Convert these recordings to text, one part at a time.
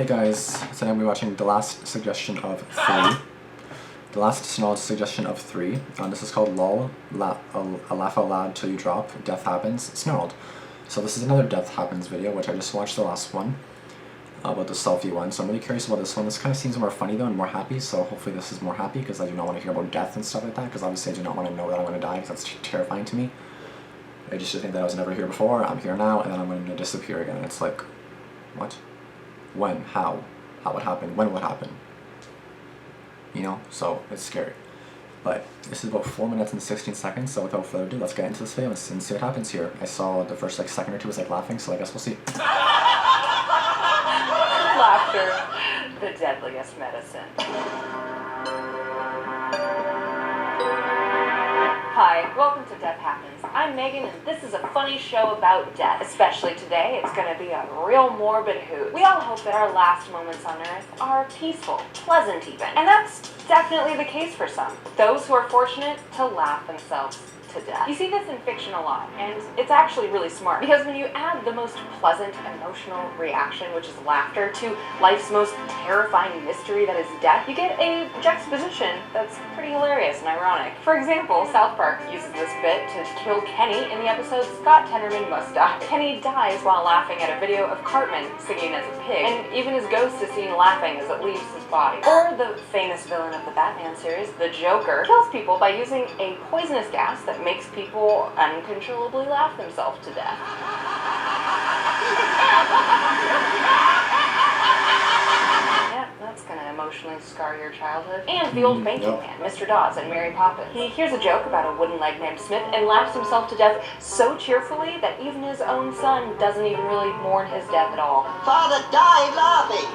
guys, today we're watching the last suggestion of 3. The last Snarled suggestion of 3. This is called LOL, a laugh out loud till you drop, death happens, Snarled. So this is another death happens video, which I just watched the last one, about the selfie one. So I'm really curious about this one. This kind of seems more funny though and more happy, so hopefully this is more happy because I do not want to hear about death and stuff like that, because obviously I do not want to know that I'm going to die, because that's terrifying to me. I just think that I was never here before, I'm here now, and then I'm going to disappear again. It's like, what? When? How? How would happen? When would happen? You know? So, it's scary. But this is about 4 minutes and 16 seconds, so without further ado, let's get into this video and see what happens here. I saw the first second or two was laughing, so I guess we'll see. Laughter, the deadliest medicine. Hi, welcome to Death Happens. I'm Megan, and this is a funny show about death. Especially today, it's going to be a real morbid hoot. We all hope that our last moments on Earth are peaceful, pleasant even. And that's definitely the case for some. Those who are fortunate to laugh themselves to death. You see this in fiction a lot, and it's actually really smart, because when you add the most pleasant emotional reaction, which is laughter, to life's most terrifying mystery that is death, you get a juxtaposition that's pretty hilarious and ironic. For example, South Park uses this bit to kill Kenny in the episode Scott Tenorman Must Die. Kenny dies while laughing at a video of Cartman singing as a pig, and even his ghost is seen laughing as it leaves his body. Or the famous villain of the Batman series, the Joker, kills people by using a poisonous gas that makes people uncontrollably laugh themselves to death. Yeah, that's gonna emotionally scar your childhood. And the old banking man, Mr. Dawes and Mary Poppins. He hears a joke about a wooden leg named Smith and laughs himself to death so cheerfully that even his own son doesn't even really mourn his death at all. Father died laughing!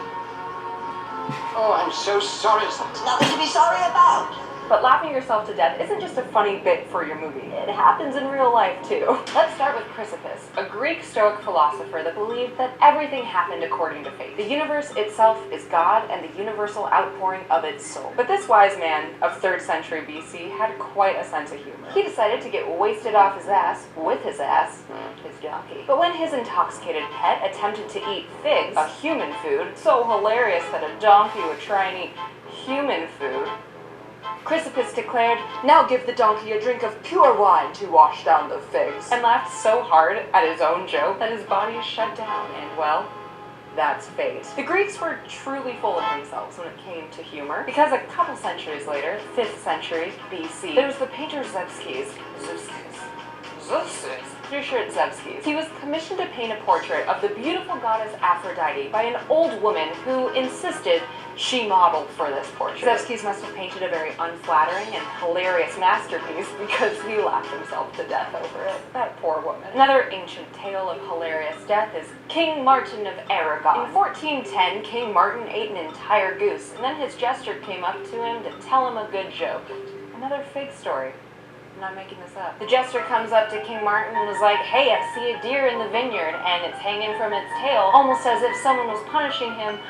Oh, I'm so sorry. There's nothing to be sorry about. But laughing yourself to death isn't just a funny bit for your movie. It happens in real life, too. Let's start with Chrysippus, a Greek Stoic philosopher that believed that everything happened according to fate. The universe itself is God and the universal outpouring of its soul. But this wise man of 3rd century BC had quite a sense of humor. He decided to get wasted off his ass with his donkey. But when his intoxicated pet attempted to eat figs, a human food, so hilarious that a donkey would try and eat human food, Chrysippus declared, "Now give the donkey a drink of pure wine to wash down the figs," and laughed so hard at his own joke that his body shut down, and well, that's fate. The Greeks were truly full of themselves when it came to humor, because a couple centuries later, 5th century BC, there was the painter Zevskis. Pretty sure it's Zevskis. He was commissioned to paint a portrait of the beautiful goddess Aphrodite by an old woman who insisted she modeled for this portrait. Zevskis must have painted a very unflattering and hilarious masterpiece because he laughed himself to death over it. That poor woman. Another ancient tale of hilarious death is King Martin of Aragon. In 1410, King Martin ate an entire goose, and then his jester came up to him to tell him a good joke. Another fig story. I'm not making this up. The jester comes up to King Martin and was like, "Hey, I see a deer in the vineyard and it's hanging from its tail, almost as if someone was punishing him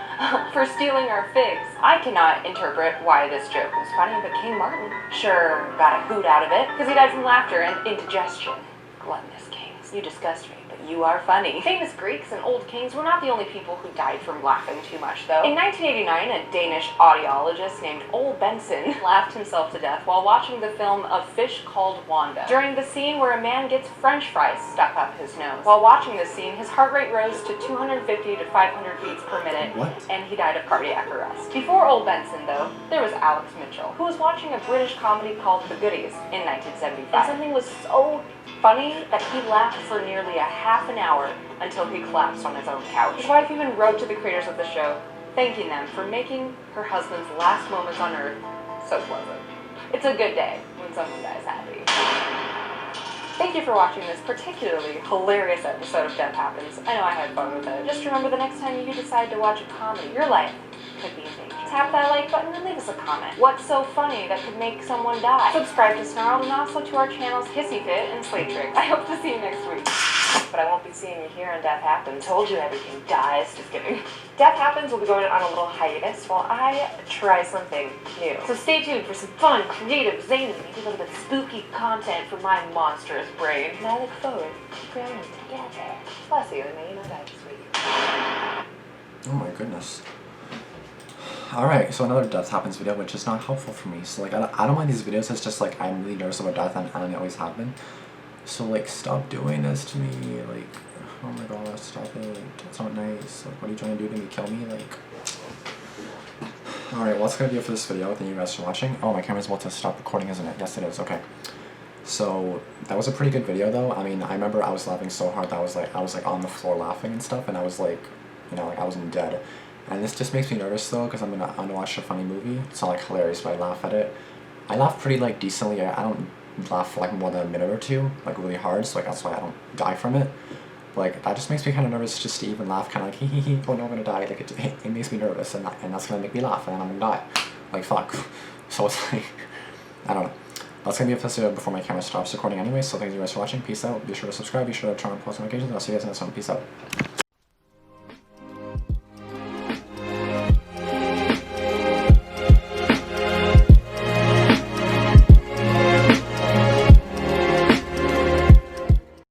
for stealing our figs." I cannot interpret why this joke was funny, but King Martin sure got a hoot out of it, because he died from laughter and indigestion. Gluttonous kings, you disgust me, but you are funny. Famous Greeks and old kings were not the only people who died from laughing too much, though. In 1989, a Danish audiologist named Ole Benson laughed himself to death while watching the film A Fish Called Wanda, during the scene where a man gets french fries stuck up his nose. While watching this scene, his heart rate rose to 250 to 500 beats per minute, and he died of cardiac arrest. Before Ole Benson, though, there was Alex Mitchell, who was watching a British comedy called The Goodies in 1975. And something was so funny that he laughed for nearly a half an hour until he collapsed on his own couch. His wife even wrote to the creators of the show, thanking them for making her husband's last moments on Earth so pleasant. It's a good day when someone dies happy. Thank you for watching this particularly hilarious episode of Death Happens. I know I had fun with it. Just remember, the next time you decide to watch a comedy, your life could be in danger. Tap that like button and leave us a comment. What's so funny that could make someone die? Subscribe to Snarled and also to our channels Hissy Fit and Slate Tricks. I hope to see you next week. But I won't be seeing you here on Death Happens. Told you everything dies. Just kidding. Death Happens will be going on a little hiatus while I try something new. So stay tuned for some fun, creative, zany, maybe a little bit spooky content from my monstrous brain. And I look forward to growing together. Plus, you and me, no die this week. Oh my goodness. Alright, so another death happens video, which is not helpful for me. So like, I don't mind these videos, it's just like, I'm really nervous about death and it always happen. So like, stop doing this to me, like, oh my god, stop it, it's not nice, like, what are you trying to do to me, kill me, like. Alright, well that's gonna be it for this video, thank you guys for watching. Oh, my camera's about to stop recording, isn't it? Yes it is, okay. So, that was a pretty good video though. I mean, I remember I was laughing so hard that I was like on the floor laughing and stuff, and I was like, you know, like I wasn't dead. And this just makes me nervous though, because I'm gonna watch a funny movie. It's not like hilarious, but I laugh at it. I laugh pretty like decently. I don't laugh for like more than a minute or two, like really hard, so like that's why I don't die from it. Like, that just makes me kind of nervous just to even laugh, kind of like, hee hee hee, oh no, I'm gonna die. Like, it makes me nervous, and that's gonna make me laugh, and then I'm gonna die. Like, fuck. So it's like, I don't know. That's gonna be it for this video before my camera stops recording anyway, so thank you guys for watching. Peace out. Be sure to subscribe, be sure to turn on post notifications, and I'll see you guys in the next one. Peace out.